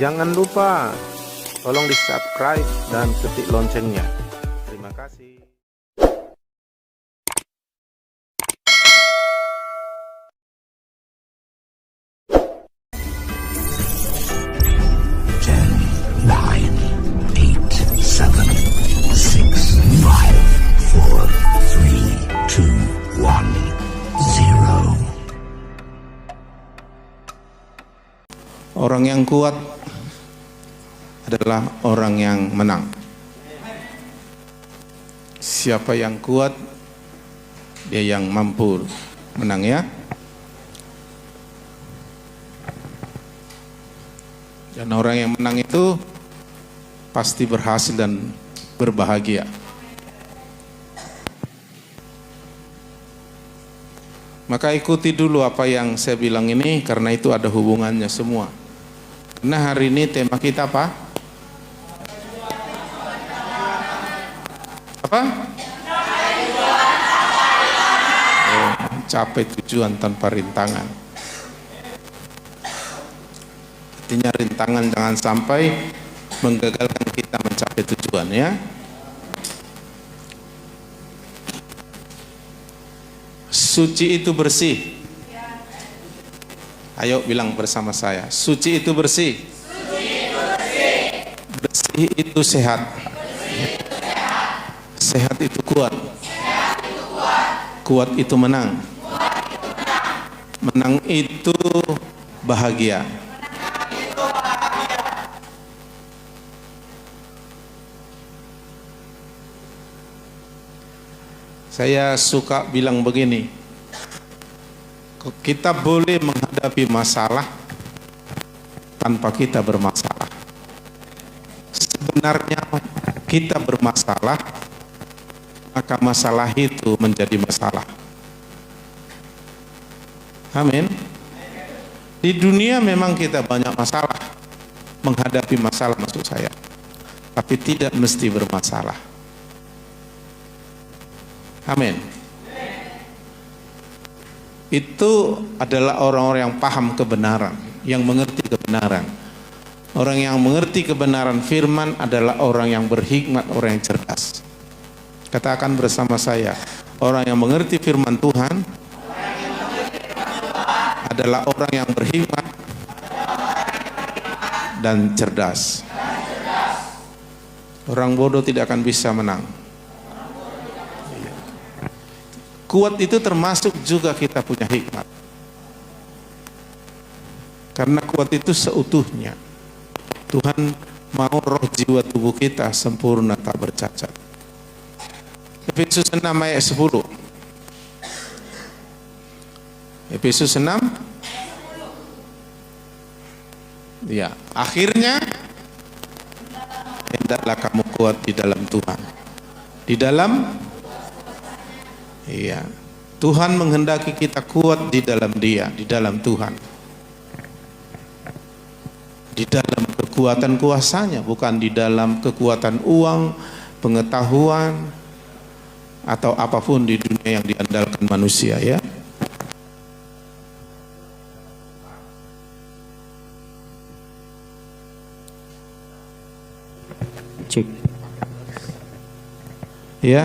Jangan lupa tolong di subscribe dan ketik loncengnya. Terima kasih. Orang yang kuat adalah orang yang menang. Siapa yang kuat, dia yang mampu menang, ya. Dan orang yang menang itu pasti berhasil dan berbahagia. Maka ikuti dulu apa yang saya bilang ini, karena itu ada hubungannya semua. Nah, hari ini tema kita apa? Apa? Capai tujuan tanpa rintangan. Artinya rintangan jangan sampai menggagalkan kita mencapai tujuan, ya. Suci itu bersih. Ayo bilang bersama saya, suci itu bersih. Suci itu bersih. Bersih itu sehat. Sehat itu kuat. Kuat itu menang. Menang itu bahagia. Saya suka bilang begini, kita boleh menghadapi masalah tanpa kita bermasalah. Sebenarnya kita bermasalah, maka masalah itu menjadi masalah. Amin. Di dunia memang kita banyak masalah, menghadapi masalah maksud saya, tapi tidak mesti bermasalah. Amin. Itu adalah orang-orang yang paham kebenaran, yang mengerti kebenaran. Orang yang mengerti kebenaran firman adalah orang yang berhikmat, orang yang cerdas. Katakan bersama saya, orang yang mengerti firman Tuhan adalah orang yang berhikmat dan cerdas. Orang bodoh tidak akan bisa menang. Kuat itu termasuk juga kita punya hikmat. Karena kuat itu seutuhnya. Tuhan mau roh jiwa tubuh kita sempurna tak bercacat. Efesus 6 ayat 10. Efesus 6. Ya, akhirnya hendaklah kamu kuat di dalam Tuhan. Di dalam, iya, Tuhan menghendaki kita kuat di dalam Dia, di dalam Tuhan, di dalam kekuatan kuasanya, bukan di dalam kekuatan uang, pengetahuan, atau apapun di dunia yang diandalkan manusia, ya. Cek. Ya.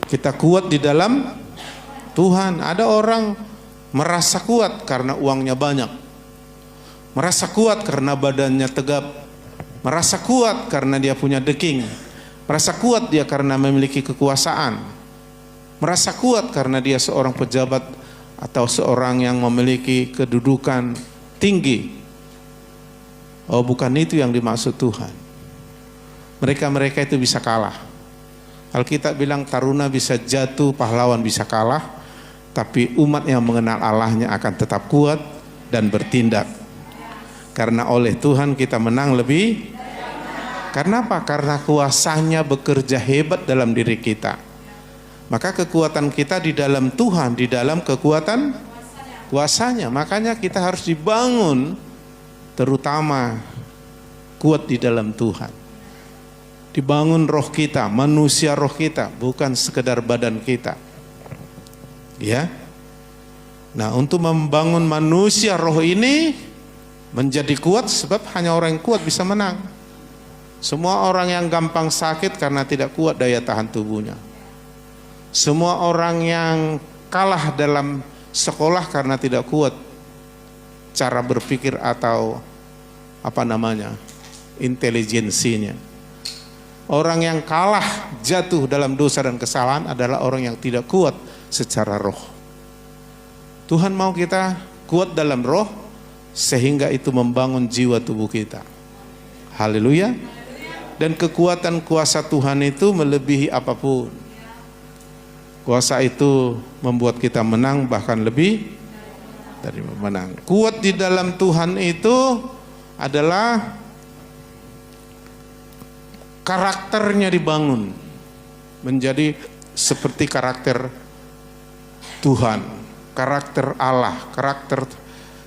Kita kuat di dalam Tuhan. Ada orang merasa kuat karena uangnya banyak, merasa kuat karena badannya tegap, merasa kuat karena dia punya deking, merasa kuat dia karena memiliki kekuasaan, merasa kuat karena dia seorang pejabat atau seorang yang memiliki kedudukan tinggi. Oh, bukan itu yang dimaksud Tuhan. Mereka-mereka itu bisa kalah. Alkitab bilang taruna bisa jatuh, pahlawan bisa kalah, tapi umat yang mengenal Allahnya akan tetap kuat dan bertindak. Karena oleh Tuhan kita menang lebih. Karena apa? Karena kuasanya bekerja hebat dalam diri kita. Maka kekuatan kita di dalam Tuhan, di dalam kekuatan kuasanya. Makanya kita harus dibangun, terutama kuat di dalam Tuhan. Dibangun roh kita, manusia roh kita, bukan sekedar badan kita. Ya. Nah, untuk membangun manusia roh ini menjadi kuat sebab hanya orang yang kuat bisa menang. Semua orang yang gampang sakit karena tidak kuat daya tahan tubuhnya. Semua orang yang kalah dalam sekolah karena tidak kuat cara berpikir atau intelijensinya. Orang yang kalah jatuh dalam dosa dan kesalahan adalah orang yang tidak kuat secara roh. Tuhan mau kita kuat dalam roh sehingga itu membangun jiwa tubuh kita. Haleluya. Dan kekuatan kuasa Tuhan itu melebihi apapun. Kuasa itu membuat kita menang, bahkan lebih dari menang. Kuat di dalam Tuhan itu adalah karakternya dibangun menjadi seperti karakter Tuhan, karakter Allah, karakter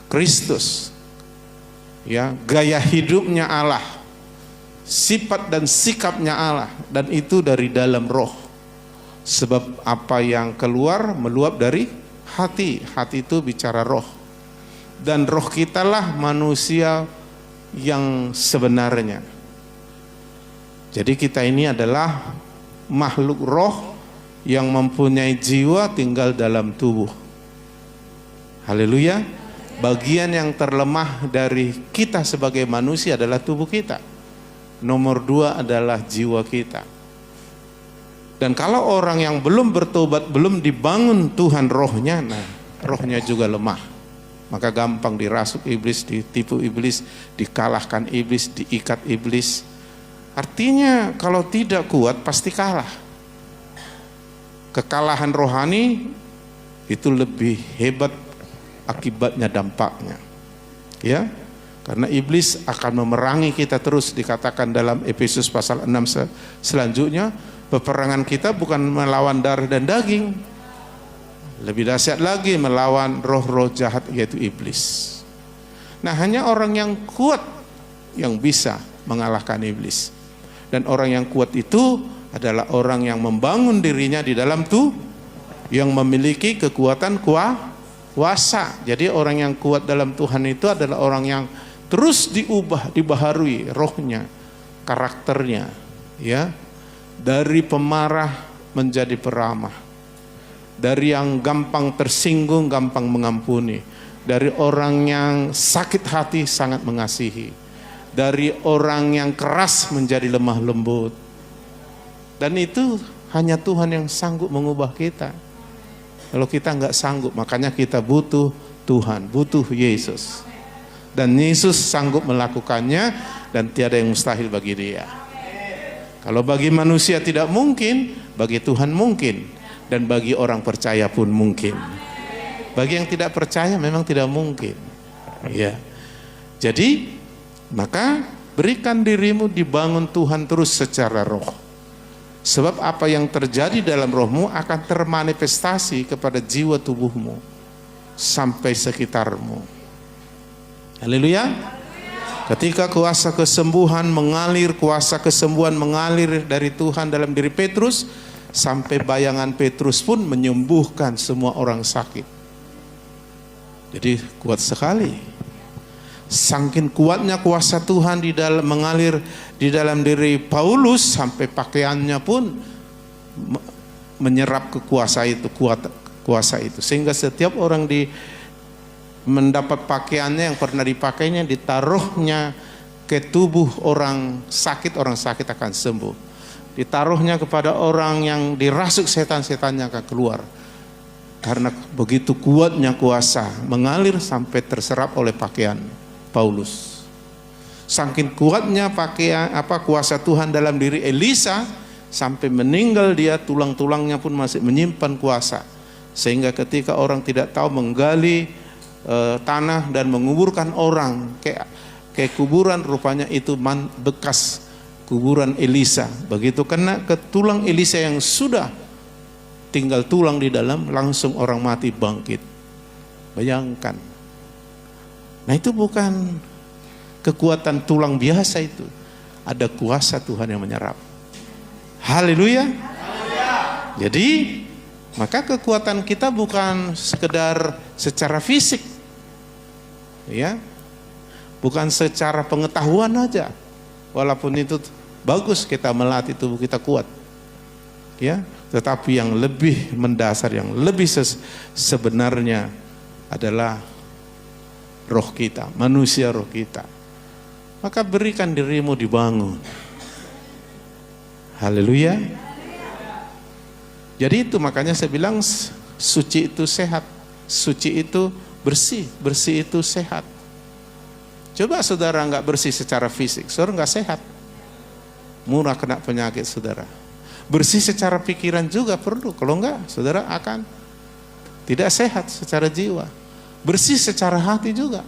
Kristus, ya, gaya hidupnya Allah, sifat dan sikapnya Allah, dan itu dari dalam roh. Sebab apa yang keluar meluap dari hati. Hati itu bicara roh. Dan roh kitalah manusia yang sebenarnya. Jadi kita ini adalah makhluk roh yang mempunyai jiwa tinggal dalam tubuh. Haleluya. Bagian yang terlemah dari kita sebagai manusia adalah tubuh kita. Nomor 2 adalah jiwa kita. Dan kalau orang yang belum bertobat, belum dibangun Tuhan rohnya, nah rohnya juga lemah. Maka gampang dirasuk iblis, ditipu iblis, dikalahkan iblis, diikat iblis. Artinya kalau tidak kuat pasti kalah. Kekalahan rohani itu lebih hebat akibatnya, dampaknya. Ya, karena iblis akan memerangi kita terus, dikatakan dalam Efesus pasal 6 selanjutnya. Peperangan kita bukan melawan darah dan daging, lebih dahsyat lagi melawan roh-roh jahat yaitu iblis. Nah, hanya orang yang kuat yang bisa mengalahkan iblis. Dan orang yang kuat itu adalah orang yang membangun dirinya di dalam tuh, yang memiliki kekuatan kuasa. Jadi orang yang kuat dalam Tuhan itu adalah orang yang terus dibaharui rohnya, karakternya, ya. Dari pemarah menjadi peramah, dari yang gampang tersinggung gampang mengampuni, dari orang yang sakit hati sangat mengasihi, dari orang yang keras menjadi lemah lembut. Dan itu hanya Tuhan yang sanggup mengubah kita. Kalau kita nggak sanggup, makanya kita butuh Tuhan, butuh Yesus. Dan Yesus sanggup melakukannya dan tiada yang mustahil bagi Dia. Kalau bagi manusia tidak mungkin, bagi Tuhan mungkin. Dan bagi orang percaya pun mungkin. Bagi yang tidak percaya memang tidak mungkin. Ya. Jadi, maka berikan dirimu dibangun Tuhan terus secara roh. Sebab apa yang terjadi dalam rohmu akan termanifestasi kepada jiwa tubuhmu sampai sekitarmu. Haleluya. Ketika kuasa kesembuhan mengalir dari Tuhan dalam diri Petrus, sampai bayangan Petrus pun menyembuhkan semua orang sakit. Jadi kuat sekali. Saking kuatnya kuasa Tuhan mengalir di dalam diri Paulus, sampai pakaiannya pun menyerap kuasa itu. Sehingga setiap orang mendapat pakaiannya yang pernah dipakainya, ditaruhnya ke tubuh orang sakit akan sembuh. Ditaruhnya kepada orang yang dirasuk setan-setannya akan keluar. Karena begitu kuatnya kuasa mengalir sampai terserap oleh pakaian Paulus. Saking kuatnya kuasa Tuhan dalam diri Elisa, sampai meninggal dia, tulang-tulangnya pun masih menyimpan kuasa. Sehingga ketika orang tidak tahu menggali tanah dan menguburkan orang kayak kuburan, rupanya itu bekas kuburan Elisa. Begitu kena ke tulang Elisa yang sudah tinggal tulang di dalam, langsung orang mati bangkit. Bayangkan. Nah, itu bukan kekuatan tulang biasa, itu ada kuasa Tuhan yang menyerap. Haleluya. Jadi maka kekuatan kita bukan sekedar secara fisik, ya, bukan secara pengetahuan aja. Walaupun itu bagus kita melatih tubuh kita kuat. Ya, tetapi yang lebih mendasar, yang lebih sebenarnya adalah roh kita, manusia roh kita. Maka berikan dirimu dibangun. Haleluya. Jadi itu makanya saya bilang suci itu sehat, suci itu bersih, bersih itu sehat. Coba saudara nggak bersih secara fisik, saudara nggak sehat, murah kena penyakit saudara. Bersih secara pikiran juga perlu, kalau enggak saudara akan tidak sehat secara jiwa. Bersih secara hati juga,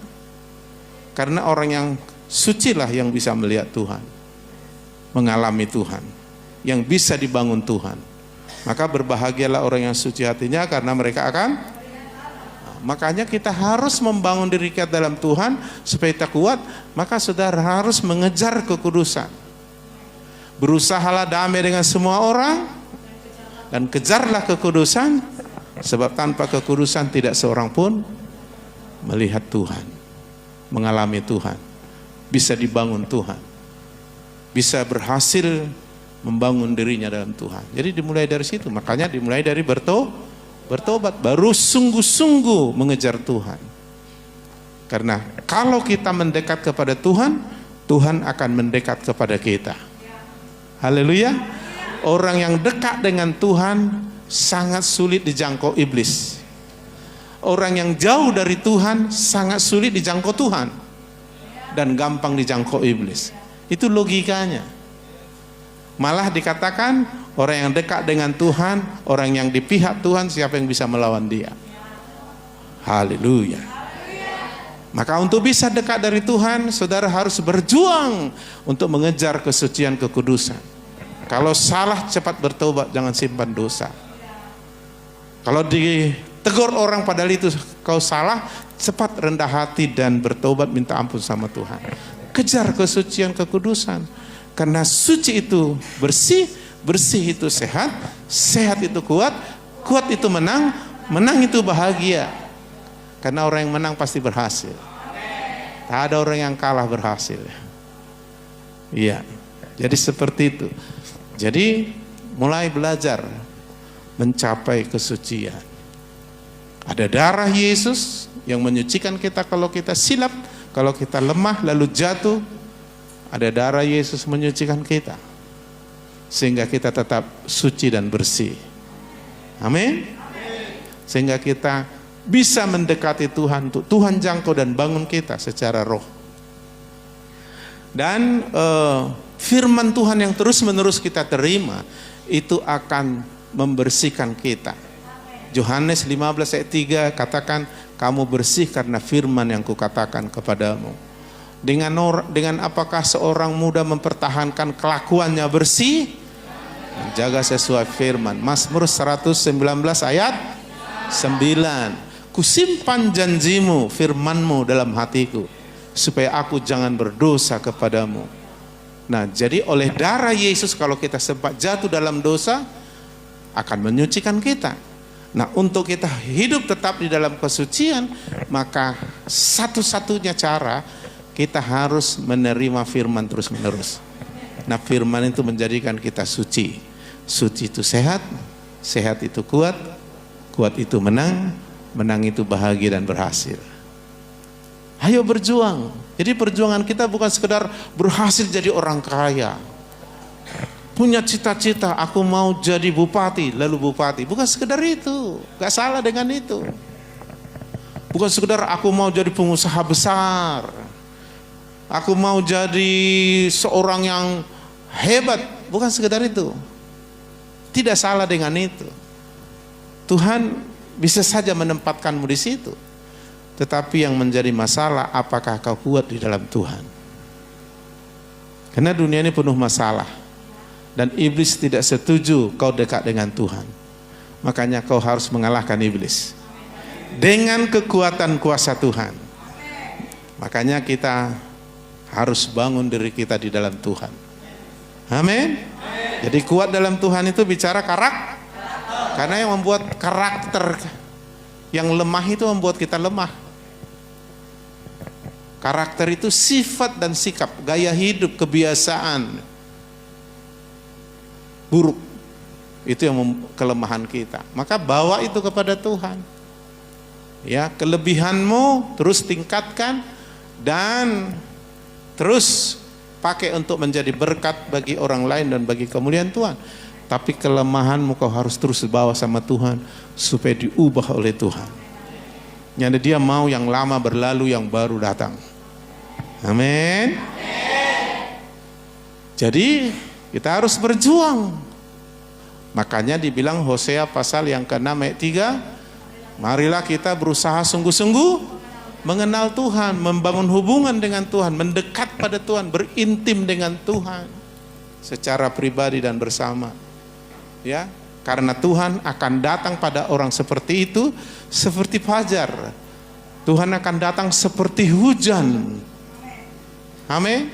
karena orang yang suci lah yang bisa melihat Tuhan, mengalami Tuhan, yang bisa dibangun Tuhan. Maka berbahagialah orang yang suci hatinya, karena mereka akan. Makanya kita harus membangun diri kita dalam Tuhan supaya kita kuat. Maka saudara harus mengejar kekudusan. Berusahalah damai dengan semua orang dan kejarlah kekudusan, sebab tanpa kekudusan tidak seorang pun melihat Tuhan, mengalami Tuhan, bisa dibangun Tuhan, bisa berhasil membangun dirinya dalam Tuhan. Jadi dimulai dari situ. Makanya dimulai dari bertobat, baru sungguh-sungguh mengejar Tuhan. Karena kalau kita mendekat kepada Tuhan, Tuhan akan mendekat kepada kita. Haleluya. Orang yang dekat dengan Tuhan sangat sulit dijangkau iblis. Orang yang jauh dari Tuhan sangat sulit dijangkau Tuhan dan gampang dijangkau iblis. Itu logikanya. Malah dikatakan orang yang dekat dengan Tuhan, orang yang di pihak Tuhan, siapa yang bisa melawan dia? Haleluya. Maka untuk bisa dekat dari Tuhan, saudara harus berjuang untuk mengejar kesucian, kekudusan. Kalau salah, cepat bertobat, jangan simpan dosa. Kalau ditegur orang padahal itu kau salah, cepat rendah hati dan bertobat, minta ampun sama Tuhan. Kejar kesucian, kekudusan. Karena suci itu bersih, bersih itu sehat, sehat itu kuat, kuat itu menang, menang itu bahagia. Karena orang yang menang pasti berhasil. Tak ada orang yang kalah berhasil. Iya, jadi seperti itu. Jadi mulai belajar mencapai kesucian. Ada darah Yesus yang menyucikan kita kalau kita silap, kalau kita lemah lalu jatuh. Ada darah Yesus menyucikan kita sehingga kita tetap suci dan bersih. Amin. Sehingga kita bisa mendekati Tuhan, untuk Tuhan jangkau dan bangun kita secara roh. Dan firman Tuhan yang terus-menerus kita terima itu akan membersihkan kita. Yohanes 15 ayat 3 katakan, kamu bersih karena firman yang kukatakan kepadamu. Dengan apakah seorang muda mempertahankan kelakuannya bersih? Menjaga sesuai firman. Mazmur 119 ayat 9. Kusimpan janjimu, firmanmu dalam hatiku, supaya aku jangan berdosa kepadamu. Nah, jadi oleh darah Yesus kalau kita sempat jatuh dalam dosa, akan menyucikan kita. Nah, untuk kita hidup tetap di dalam kesucian, maka satu-satunya cara kita harus menerima firman terus-menerus. Nah, firman itu menjadikan kita suci. Suci itu sehat, sehat itu kuat, kuat itu menang, menang itu bahagia dan berhasil. Ayo berjuang. Jadi perjuangan kita bukan sekedar berhasil jadi orang kaya. Punya cita-cita, aku mau jadi bupati, lalu bupati. Bukan sekedar itu, gak salah dengan itu. Bukan sekedar aku mau jadi pengusaha besar, aku mau jadi seorang yang hebat. Bukan sekedar itu. Tidak salah dengan itu. Tuhan bisa saja menempatkanmu di situ. Tetapi yang menjadi masalah, apakah kau kuat di dalam Tuhan? Karena dunia ini penuh masalah. Dan iblis tidak setuju kau dekat dengan Tuhan. Makanya kau harus mengalahkan iblis dengan kekuatan kuasa Tuhan. Makanya kita harus bangun diri kita di dalam Tuhan. Amin. Jadi kuat dalam Tuhan itu bicara karakter. Karena yang membuat karakter yang lemah itu membuat kita lemah. Karakter itu sifat dan sikap, gaya hidup, kebiasaan buruk. Itu yang kelemahan kita. Maka bawa itu kepada Tuhan. Ya, kelebihanmu terus tingkatkan dan terus pakai untuk menjadi berkat bagi orang lain dan bagi kemuliaan Tuhan. Tapi kelemahanmu kau harus terus bawa sama Tuhan supaya diubah oleh Tuhan. Jadi dia mau yang lama berlalu, yang baru datang. Amin. Jadi kita harus berjuang. Makanya dibilang Hosea pasal yang ke-6 ayat 3, marilah kita berusaha sungguh-sungguh mengenal Tuhan, membangun hubungan dengan Tuhan, mendekat pada Tuhan, berintim dengan Tuhan secara pribadi dan bersama. Ya, karena Tuhan akan datang pada orang seperti itu seperti fajar. Tuhan akan datang seperti hujan. Amin.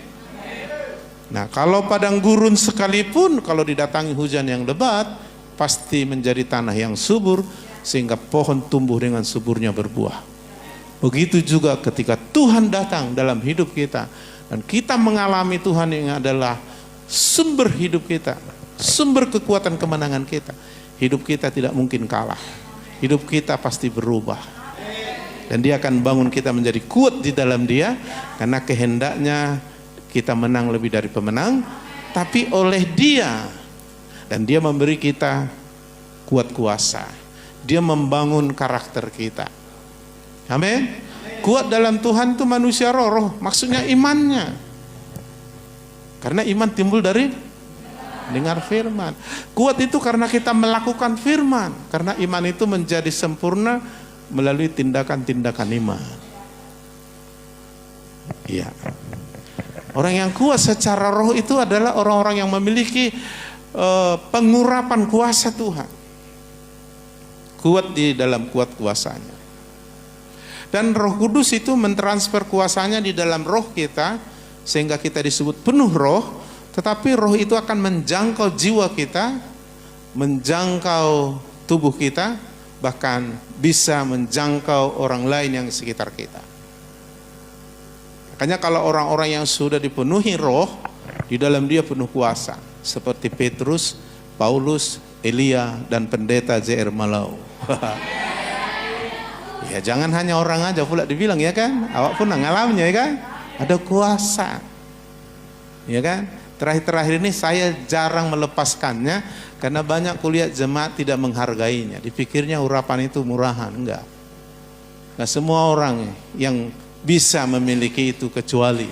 Nah, kalau padang gurun sekalipun kalau didatangi hujan yang lebat, pasti menjadi tanah yang subur sehingga pohon tumbuh dengan suburnya berbuah. Begitu juga ketika Tuhan datang dalam hidup kita dan kita mengalami Tuhan yang adalah sumber hidup kita, sumber kekuatan kemenangan kita. Hidup kita tidak mungkin kalah. Hidup kita pasti berubah. Dan dia akan bangun kita menjadi kuat di dalam dia, karena kehendaknya kita menang lebih dari pemenang, tapi oleh dia. Dan dia memberi kita kuat kuasa. Dia membangun karakter kita. Amin. Kuat dalam Tuhan itu manusia roh, maksudnya imannya. Karena iman timbul dari dengar firman. Kuat itu karena kita melakukan firman. Karena iman itu menjadi sempurna melalui tindakan-tindakan iman. Iya. Orang yang kuat secara roh itu adalah orang-orang yang memiliki pengurapan kuasa Tuhan. Kuat di dalam kuat kuasanya. Dan Roh Kudus itu mentransfer kuasanya di dalam roh kita sehingga kita disebut penuh roh. Tetapi roh itu akan menjangkau jiwa kita, menjangkau tubuh kita, bahkan bisa menjangkau orang lain yang sekitar kita. Makanya kalau orang-orang yang sudah dipenuhi roh, di dalam dia penuh kuasa. Seperti Petrus, Paulus, Elia, dan pendeta J.R. Malau. Ya jangan hanya orang aja pula dibilang, ya kan? Awak pun ngalaminnya, ya kan? Ada kuasa. Ya kan? Terakhir-terakhir ini saya jarang melepaskannya karena banyak kuliah jemaat tidak menghargainya. Dipikirnya urapan itu murahan. Enggak. Nah, semua orang yang bisa memiliki itu kecuali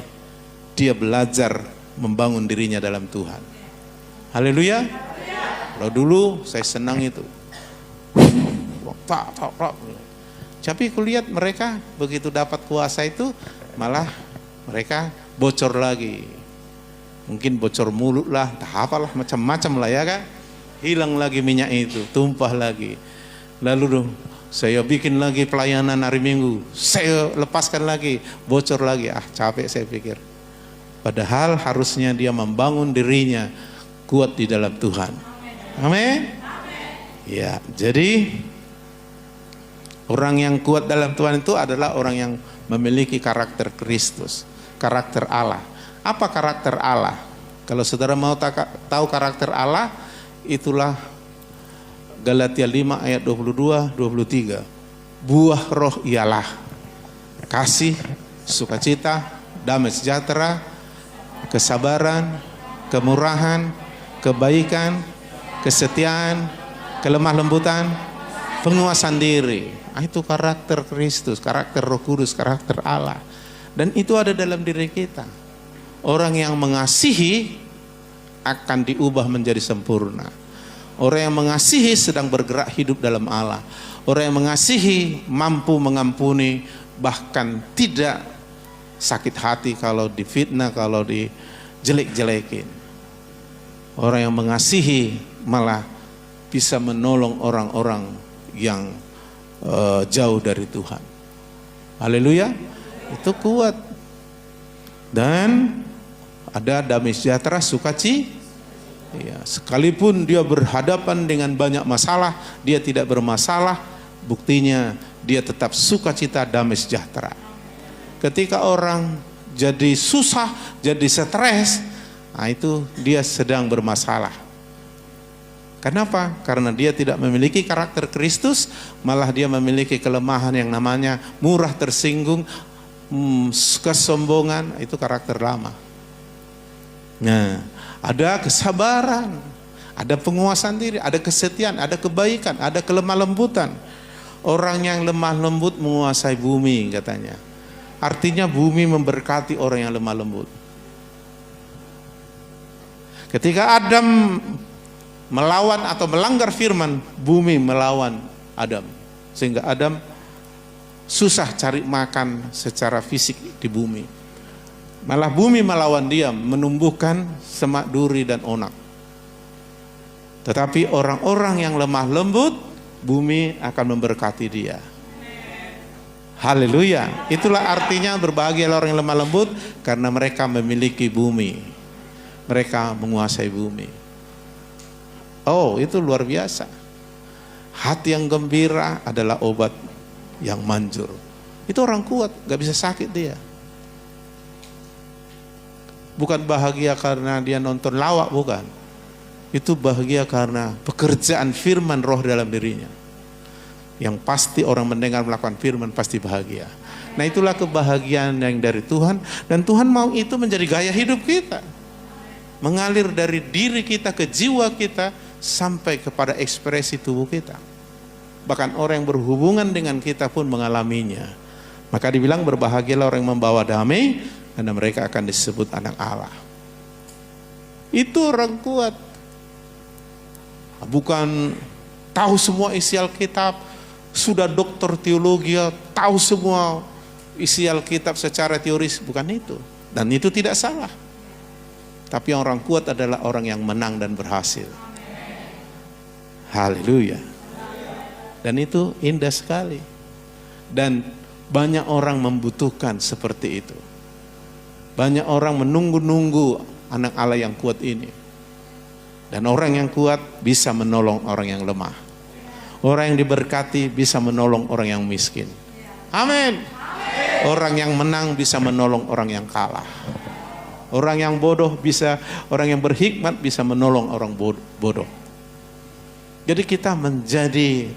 dia belajar membangun dirinya dalam Tuhan. Haleluya. Kalau dulu saya senang itu. Tapi kulihat mereka begitu dapat kuasa itu malah mereka bocor lagi. Mungkin bocor mulut lah, entah apalah, macam-macam lah, ya kan. Hilang lagi minyak itu, tumpah lagi. Lalu dong, saya bikin lagi pelayanan hari Minggu, saya lepaskan lagi, bocor lagi. Capek saya pikir. Padahal harusnya dia membangun dirinya kuat di dalam Tuhan. Amin. Ya, jadi orang yang kuat dalam Tuhan itu adalah orang yang memiliki karakter Kristus, karakter Allah. Apa karakter Allah? Kalau saudara mau tahu karakter Allah, itulah Galatia 5 ayat 22-23. Buah roh ialah kasih, sukacita, damai sejahtera, kesabaran, kemurahan, kebaikan, kesetiaan, kelemah lembutan, penguasaan diri. Itu karakter Kristus, karakter Roh Kudus, karakter Allah. Dan itu ada dalam diri kita. Orang yang mengasihi akan diubah menjadi sempurna. Orang yang mengasihi sedang bergerak hidup dalam Allah. Orang yang mengasihi mampu mengampuni, bahkan tidak sakit hati kalau difitnah, kalau dijelek-jelekin. Orang yang mengasihi malah bisa menolong orang-orang yang jauh dari Tuhan. Haleluya. Itu kuat. Dan ada damai sejahtera, sukacita. Ya, sekalipun dia berhadapan dengan banyak masalah, dia tidak bermasalah. Buktinya dia tetap sukacita, damai sejahtera. Ketika orang jadi susah, jadi stres, nah itu dia sedang bermasalah. Kenapa? Karena dia tidak memiliki karakter Kristus, malah dia memiliki kelemahan yang namanya murah tersinggung, kesombongan, itu karakter lama. Nah, ada kesabaran, ada penguasaan diri, ada kesetiaan, ada kebaikan, ada kelemah lembutan. Orang yang lemah lembut menguasai bumi katanya. Artinya bumi memberkati orang yang lemah lembut. Ketika Adam melawan atau melanggar firman, bumi melawan Adam. Sehingga Adam susah cari makan secara fisik di bumi. Malah bumi melawan dia, menumbuhkan semak duri dan onak. Tetapi orang-orang yang lemah lembut, bumi akan memberkati dia. Haleluya. Itulah artinya berbahagialah orang yang lemah lembut, karena mereka memiliki bumi. Mereka menguasai bumi. Oh, itu luar biasa. Hati yang gembira adalah obat yang manjur. Itu orang kuat, gak bisa sakit dia. Bukan bahagia karena dia nonton lawak, bukan. Itu bahagia karena pekerjaan firman roh dalam dirinya. Yang pasti orang mendengar melakukan firman pasti bahagia. Nah, itulah kebahagiaan yang dari Tuhan. Dan Tuhan mau itu menjadi gaya hidup kita. Mengalir dari diri kita ke jiwa kita, sampai kepada ekspresi tubuh kita. Bahkan orang yang berhubungan dengan kita pun mengalaminya. Maka dibilang berbahagialah orang yang membawa damai, karena mereka akan disebut anak Allah. Itu orang kuat. Bukan tahu semua isi Alkitab, sudah doktor teologi, tahu semua isi Alkitab secara teoris, bukan itu. Dan itu tidak salah. Tapi orang kuat adalah orang yang menang dan berhasil. Haleluya. Dan itu indah sekali. Dan banyak orang membutuhkan seperti itu. Banyak orang menunggu-nunggu anak Allah yang kuat ini. Dan orang yang kuat bisa menolong orang yang lemah. Orang yang diberkati bisa menolong orang yang miskin. Amin. Orang yang menang bisa menolong orang yang kalah. Orang yang bodoh bisa, orang yang berhikmat bisa menolong orang bodoh. Jadi kita menjadi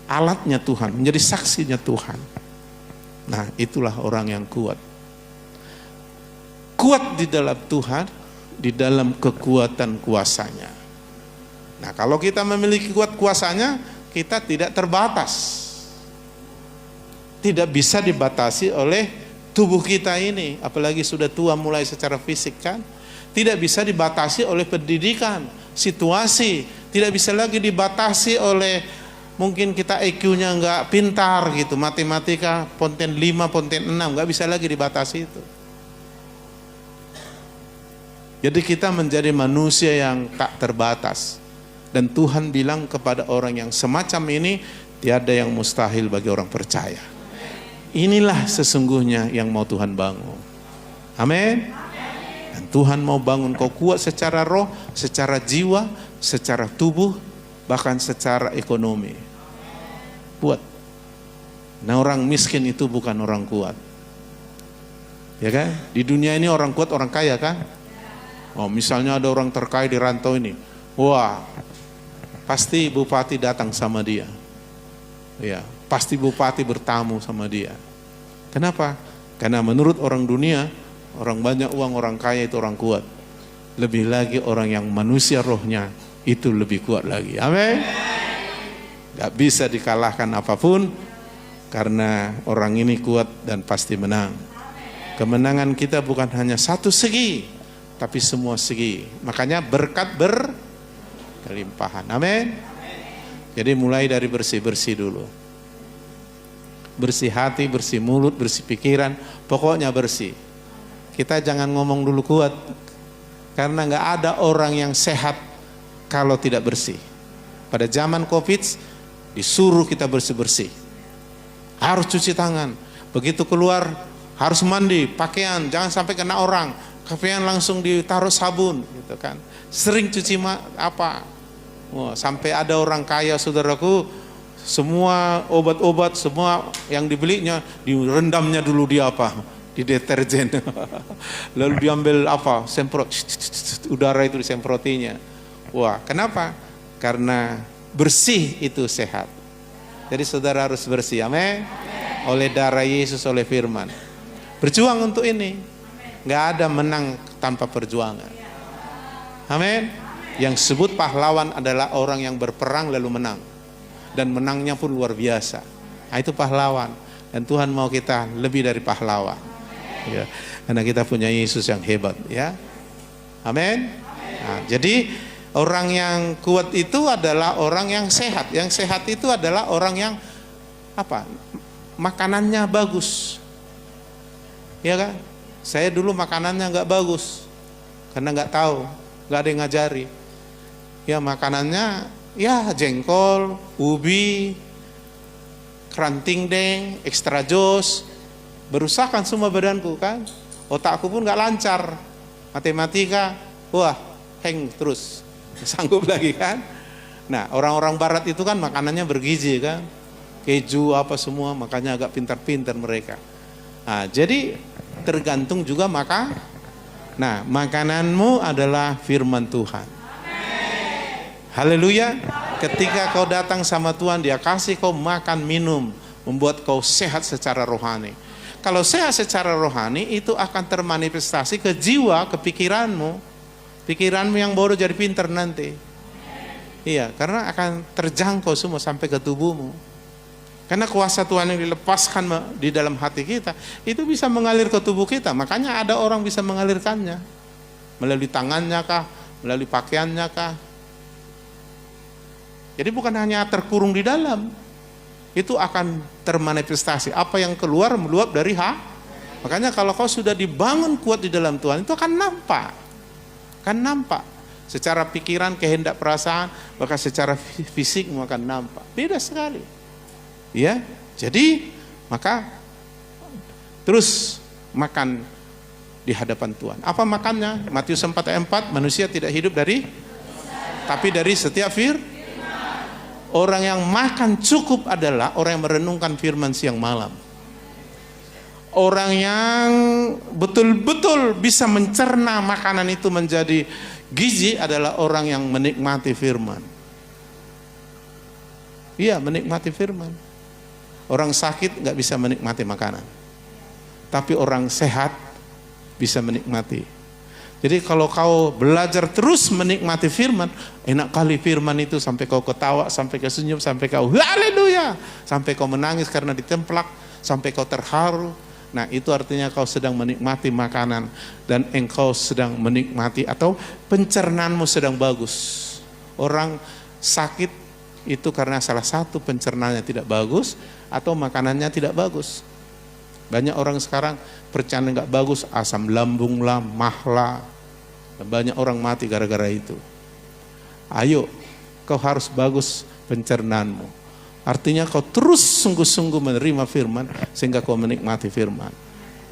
alatnya Tuhan, menjadi saksinya Tuhan. Nah, itulah orang yang kuat. Kuat di dalam Tuhan, di dalam kekuatan kuasanya. Nah, kalau kita memiliki kuat kuasanya, kita tidak terbatas. Tidak bisa dibatasi oleh tubuh kita ini, apalagi sudah tua mulai secara fisik kan. Tidak bisa dibatasi oleh pendidikan, situasi. Tidak bisa lagi dibatasi oleh mungkin kita IQ-nya nggak pintar gitu, matematika ponten 5, ponten 6, nggak bisa lagi dibatasi itu. Jadi kita menjadi manusia yang tak terbatas. Dan Tuhan bilang kepada orang yang semacam ini, tiada yang mustahil bagi orang percaya. Inilah sesungguhnya yang mau Tuhan bangun. Amin. Dan Tuhan mau bangun kau kuat secara roh, secara jiwa, secara tubuh, bahkan secara ekonomi. Kuat. Nah, orang miskin itu bukan orang kuat. Ya kan? Di dunia ini orang kuat orang kaya kan? Oh, misalnya ada orang terkaya di rantau ini. Wah, pasti bupati datang sama dia. Ya, pasti bupati bertamu sama dia. Kenapa? Karena menurut orang dunia, orang banyak uang, orang kaya itu orang kuat. Lebih lagi orang yang manusia rohnya itu lebih kuat lagi. Amin. Gak bisa dikalahkan apapun, karena orang ini kuat dan pasti menang. Kemenangan kita bukan hanya satu segi, tapi semua segi. Makanya berkat berkelimpahan. Amin. Jadi mulai dari bersih-bersih dulu. Bersih hati, bersih mulut, bersih pikiran, pokoknya bersih. Kita jangan ngomong dulu kuat, karena gak ada orang yang sehat kalau tidak bersih. Pada zaman COVID disuruh kita bersih-bersih. Harus cuci tangan. Begitu keluar harus mandi, pakaian jangan sampai kena orang. Pakaian langsung ditaruh sabun gitu kan. Sering cuci wah, sampai ada orang kaya saudaraku semua obat-obat, semua yang dibelinya, direndamnya dulu di apa? Di deterjen. Lalu diambil apa? Semprot, udara itu disemprotinya. Wah, kenapa? Karena bersih itu sehat. Jadi saudara harus bersih, amin. Oleh darah Yesus, oleh firman. Berjuang untuk ini. Nggak ada menang tanpa perjuangan. Amin. Yang sebut pahlawan adalah orang yang berperang lalu menang. Dan menangnya pun luar biasa. Nah, itu pahlawan. Dan Tuhan mau kita lebih dari pahlawan. Ya, karena kita punya Yesus yang hebat, ya. Amin. Nah, jadi orang yang kuat itu adalah orang yang sehat. Yang sehat itu adalah orang yang apa? Makanannya bagus. Ya kan? Saya dulu makanannya nggak bagus karena nggak tahu, nggak ada yang ngajari. Ya makanannya ya jengkol, ubi, keranting deng, ekstra jos, berusahakan semua badanku kan. Otakku pun nggak lancar, matematika, wah hang terus, sanggup lagi kan. Nah orang-orang barat itu kan makanannya bergizi kan, keju apa semua, makanya agak pintar-pintar mereka. Nah jadi tergantung juga nah makananmu adalah firman Tuhan. Haleluya. Ketika kau datang sama Tuhan, Dia kasih kau makan minum, membuat kau sehat secara rohani. Kalau sehat secara rohani, itu akan termanifestasi ke jiwa, ke pikiranmu. Pikiranmu yang baru jadi pintar nanti. Iya, karena akan terjangkau semua sampai ke tubuhmu. Karena kuasa Tuhan yang dilepaskan di dalam hati kita, itu bisa mengalir ke tubuh kita. Makanya ada orang bisa mengalirkannya. Melalui tangannya kah, melalui pakaiannya kah. Jadi bukan hanya terkurung di dalam, itu akan termanifestasi. Apa yang keluar meluap dari Makanya kalau kau sudah dibangun kuat di dalam Tuhan, itu akan nampak. Kan nampak. Secara pikiran, kehendak, perasaan, bahkan secara fisikmu akan nampak. Beda sekali. Ya, jadi maka terus makan di hadapan Tuhan. Apa makannya? Matius 4 ayat 4, manusia tidak hidup tapi dari setiap Orang yang makan cukup adalah orang yang merenungkan firman siang malam. Orang yang betul-betul bisa mencerna makanan itu menjadi gizi adalah orang yang menikmati firman. Iya, menikmati firman. Orang sakit nggak bisa menikmati makanan, tapi orang sehat bisa menikmati. Jadi kalau kau belajar terus menikmati firman, enak kali firman itu sampai kau ketawa, sampai kau senyum, sampai kau haleluya, sampai kau menangis karena ditemplak, sampai kau terharu. Nah itu artinya kau sedang menikmati makanan dan engkau sedang menikmati atau pencernaanmu sedang bagus. Orang sakit itu karena salah satu pencernaannya tidak bagus atau makanannya tidak bagus. Banyak orang sekarang pencernaan nggak bagus, asam lambung lah, mahla. Banyak orang mati gara-gara itu. Ayo, kau harus bagus pencernaanmu. Artinya kau terus sungguh-sungguh menerima firman sehingga kau menikmati firman.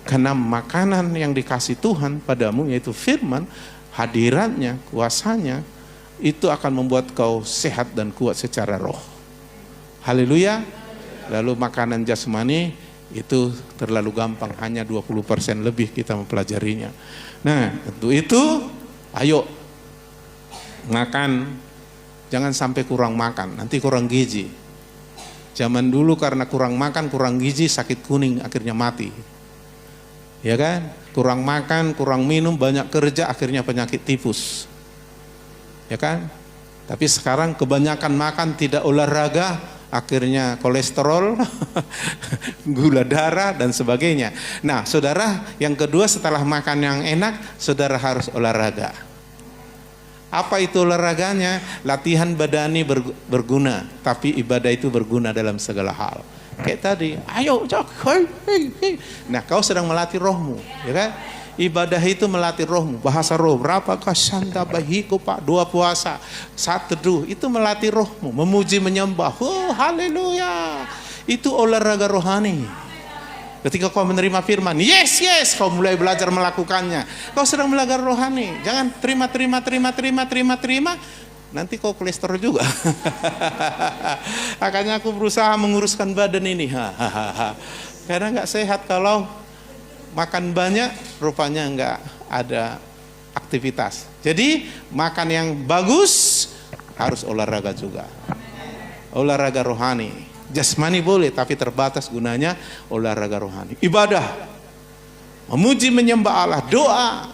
Karena makanan yang dikasih Tuhan padamu yaitu firman, hadiratnya, kuasanya, itu akan membuat kau sehat dan kuat secara roh. Haleluya. Lalu makanan jasmani itu terlalu gampang, hanya 20% lebih kita mempelajarinya. Nah, untuk itu ayo makan, jangan sampai kurang makan, nanti kurang gizi. Zaman dulu karena kurang makan, kurang gizi, sakit kuning akhirnya mati. Ya kan? Kurang makan, kurang minum, banyak kerja akhirnya penyakit tifus. Ya kan? Tapi sekarang kebanyakan makan, tidak olahraga, akhirnya kolesterol, gula darah dan sebagainya. Nah, saudara, yang kedua setelah makan yang enak, saudara harus olahraga. Apa itu olahraganya? Latihan badani berguna, tapi ibadah itu berguna dalam segala hal. Kayak tadi, ayo cok, hei. Nah, kau sedang melatih rohmu, ya kan? Ibadah itu melatih rohmu, bahasa roh. Berapakah sanda bahiku pak, 2 puasa, 1 teduh, itu melatih rohmu, memuji menyembah. Oh haleluya, itu olahraga rohani. Ketika kau menerima firman, yes, kau mulai belajar melakukannya. Kau sedang belajar rohani. Jangan terima, nanti kau kolesterol juga. Makanya aku berusaha menguruskan badan ini. Karena nggak sehat kalau makan banyak, rupanya nggak ada aktivitas. Jadi makan yang bagus harus olahraga juga. Olahraga rohani. Jasmani boleh, tapi terbatas gunanya olahraga rohani. Ibadah, memuji menyembah Allah, doa.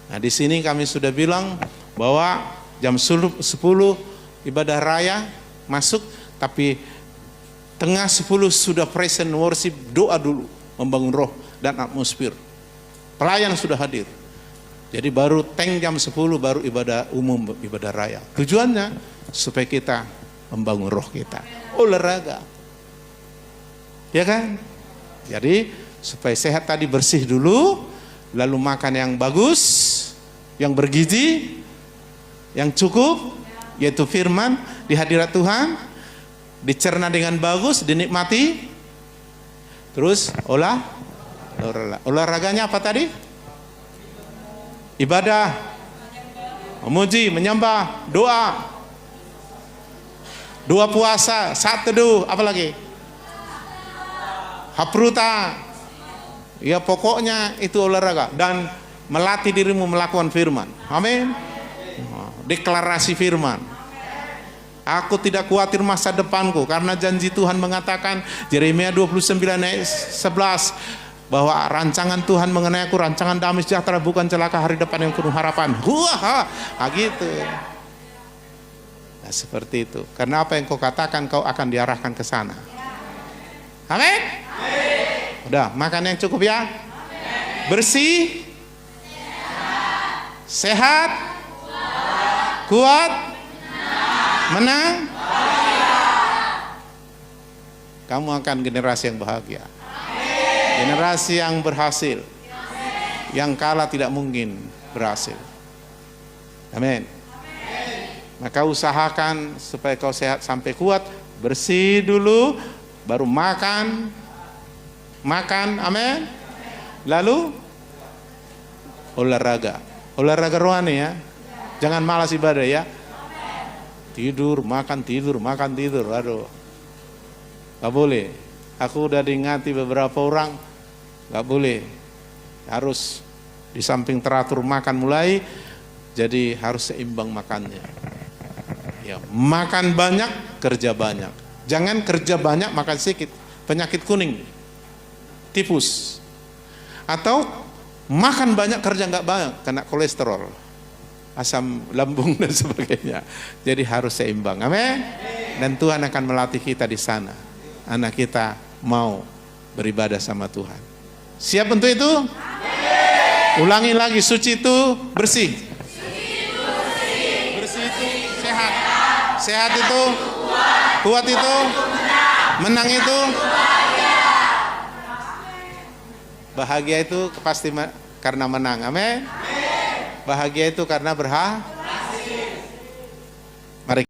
Nah di sini kami sudah bilang bahwa jam 10 ibadah raya masuk, tapi tengah 10 sudah present worship, doa dulu, membangun roh dan atmosfer. Pelayan sudah hadir. Jadi baru jam 10 baru ibadah umum, ibadah raya. Tujuannya supaya kita membangun roh kita. Olahraga. Ya kan? Jadi supaya sehat tadi bersih dulu, lalu makan yang bagus, yang bergizi, yang cukup, yaitu firman di hadirat Tuhan, dicerna dengan bagus, dinikmati. Terus olahraganya apa tadi? Ibadah, memuji, menyembah, doa, puasa, saat teduh, apa lagi? Hapruta. Ya pokoknya itu olahraga dan melatih dirimu melakukan firman. Amin. Deklarasi firman. Aku tidak khawatir masa depanku, karena janji Tuhan mengatakan, Yeremia 29 ayat 11, bahwa rancangan Tuhan mengenai aku rancangan damai sejahtera, bukan celaka, hari depan yang penuh harapan. Gitu. Nah, seperti itu. Karena apa yang kau katakan, kau akan diarahkan ke sana. Amin. Udah, makan yang cukup ya. Bersih, sehat, kuat, menang. Kamu akan generasi yang bahagia. Generasi yang berhasil. Yang kalah tidak mungkin berhasil. Amin. Maka usahakan supaya kau sehat sampai kuat. Bersih dulu, baru makan. Amin. Lalu olahraga rohani ya. Jangan malas ibadah ya. Tidur, makan, tidur. Aduh, gak boleh. Aku udah diingati beberapa orang, gak boleh. Harus di samping teratur makan mulai, jadi harus seimbang makannya. Ya, makan banyak, kerja banyak. Jangan kerja banyak, makan sedikit. Penyakit kuning, tifus. Atau makan banyak, kerja nggak banyak, kena kolesterol, asam lambung dan sebagainya. Jadi harus seimbang. Amin. Dan Tuhan akan melatih kita di sana. Anak kita mau beribadah sama Tuhan. Siap untuk itu? Amin. Ulangi lagi, suci itu bersih. Bersih itu sehat. Sehat itu kuat itu menang itu bahagia itu pasti karena menang. Amin. Bahagia itu karena berhak.